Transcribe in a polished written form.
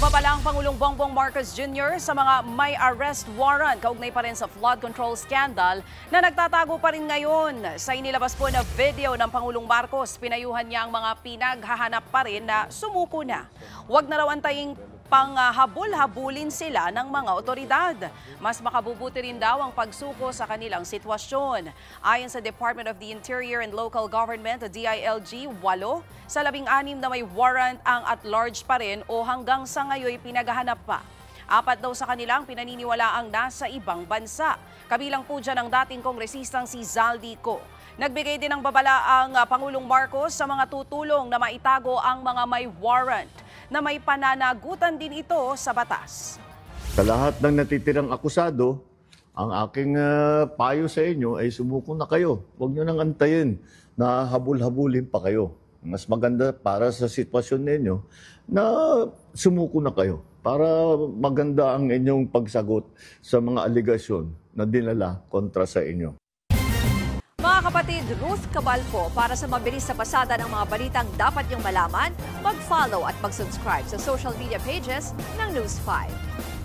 Nagpapabala ang Pangulong Bongbong Marcos Jr. sa mga may arrest warrant kaugnay pa rin sa flood control scandal na nagtatago pa rin ngayon. Sa inilabas po na video ng Pangulong Marcos, pinayuhan niya ang mga pinaghahanap pa rin na sumuko na. Huwag na raw antayin panghabol-habulin sila ng mga otoridad. Mas makabubuti rin daw ang pagsuko sa kanilang sitwasyon. Ayon sa Department of the Interior and Local Government, DILG, 8 sa 16 na may warrant ang at-large pa rin o hanggang sa ngayon pinaghahanap pa. 4 daw sa kanilang pinaniniwalaang nasa ibang bansa. Kabilang po dyan ang dating kongresistang si Zaldico. Nagbigay din ng babala ang Pangulong Marcos sa mga tutulong na maitago ang mga may warrant na may pananagutan din ito sa batas. Sa lahat ng natitirang akusado, ang aking payo sa inyo ay sumuko na kayo. Huwag nyo nang antayin na habul-habulin pa kayo. Mas maganda para sa sitwasyon ninyo na sumuko na kayo para maganda ang inyong pagsagot sa mga aligasyon na dinala kontra sa inyo. Mga kapatid, Ruth Cabalco, para sa mabilis na pasada ng mga balitang dapat niyong malaman, mag-follow at mag-subscribe sa social media pages ng News 5.